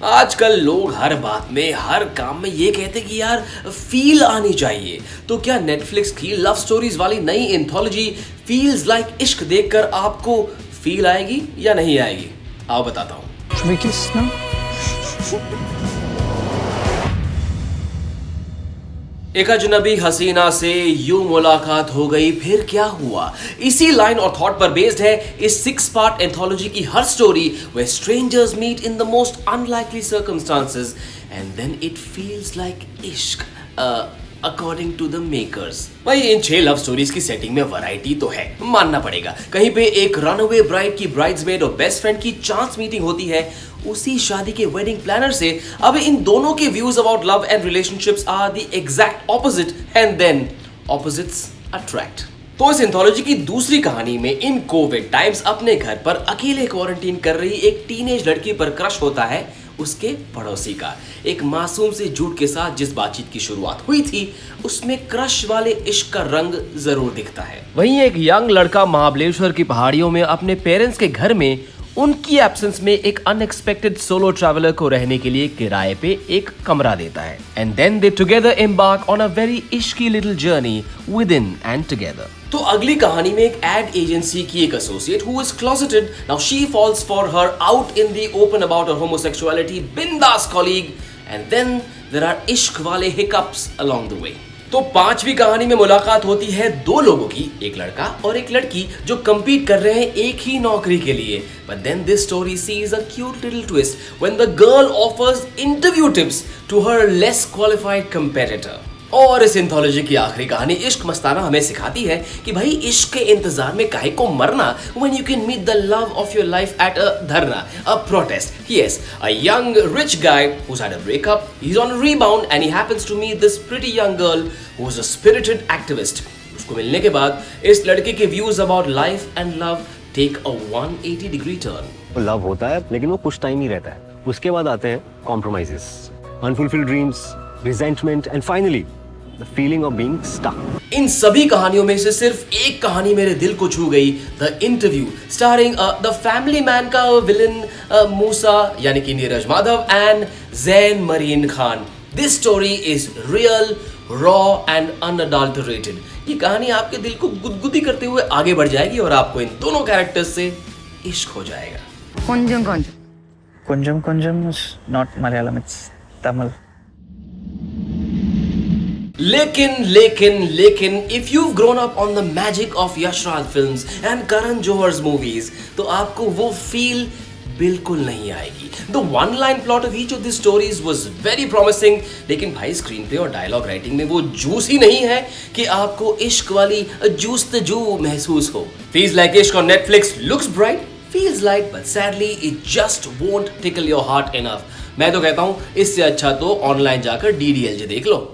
आजकल लोग हर बात में, हर काम में ये कहते कि यार फील आनी चाहिए। तो क्या नेटफ्लिक्स की लव स्टोरीज वाली नई एंथोलॉजी फील्स लाइक इश्क देखकर आपको फील आएगी या नहीं आएगी? आओ बताता हूँ। एक अजनबी हसीना से यूं मुलाकात हो गई, फिर क्या हुआ? इसी लाइन और थॉट पर बेस्ड है इस 6 पार्ट एंथोलॉजी की हर story where strangers meet in the most unlikely circumstances and then it feels like इश्क अकॉर्डिंग टू द मेकर्स। भाई इन 6 लव स्टोरीज की सेटिंग में वैरायटी तो है, मानना पड़ेगा। कहीं पे एक रनअवे ब्राइड की ब्राइड्समेड और बेस्ट फ्रेंड की चांस मीटिंग होती है उसी शादी के वेडिंग प्लानर से। अब इन दोनों के views about love and relationships are the exact opposite and then opposites attract. तो इस एंथोलॉजी की दूसरी कहानी में इन कोविड टाइम्स अपने घर पर अकेले क्वारंटीन कर रही एक टीनेज लड़की पर क्रश होता है उसके पड़ोसी का। एक मासूम से झूठ के साथ जिस बातचीत की शुरुआत हुई थी उसमें क्रश वाले इश्क का रंग जरूर दिखता है। वहीं एक यंग लड़का महाबलेश्वर की पहाड़ियों में अपने पेरेंट्स के घर में उनकी एब्सेंस में एक अनएक्सपेक्टेड सोलो ट्रैवलर को रहने के लिए किराए पे एक कमरा देता है। And then they together embark on a very इश्की little journey within and together. तो अगली कहानी में एक एड एजेंसी की एक associate who is closeted, now she falls for her out in the open about her homosexuality बिंदास colleague and then there are इश्क वाले हिकअप्स अलोंग द वे। तो 5वीं कहानी में मुलाकात होती है 2 लोगों की, एक लड़का और एक लड़की जो compete कर रहे हैं एक ही नौकरी के लिए। But then this story sees a cute little twist when the girl offers interview tips to her less qualified competitor। और इस एंथोलॉजी की आखिरी कहानी इश्क मस्ताना हमें सिखाती है कि भाई इश्क के इंतजार में काहे को मरना when you can meet the love of your life at a धरना, a protest। Yes, a young rich guy who's had a breakup, he's on a rebound and he happens to meet this pretty young girl who's a spirited activist। उसको मिलने के बाद इस लड़के के views about life and love take a 180 degree turn. Love होता है लेकिन वो कुछ टाइम ही रहता है, उसके बाद आते हैं compromises, unfulfilled dreams, resentment and finally The feeling of being stuck। इन सभी कहानियों में से सिर्फ एक कहानी मेरे दिल को छू गई, the Interview, starring the Family Man का विलन मूसा यानी कि Neeraj Madhav and Zayn Marie Khan. This story is real, raw and unadulterated. ये कहानी आपके दिल को गुदगुदी करते हुए आगे बढ़ जाएगी और आपको इन दोनों कैरेक्टर्स से इश्क हो जाएगा। Konjam konjam. Konjam Konjam is not Malayalam, it's Tamil. लेकिन if you grown up on the magic of Yash Raj Films and Karan Johar's movies तो आपको वो फील बिल्कुल नहीं आएगी। The one line plot of each of the stories was very promising, लेकिन भाई screen पे और डायलॉग राइटिंग में वो जूस ही नहीं है कि आपको इश्क वाली जूस द जू महसूस हो। फील्स लाइक इश्क on Netflix looks bright, feels light, but sadly it just won't tickle your heart enough। मैं तो कहता हूं इससे अच्छा तो ऑनलाइन जाकर DDLJ देख लो।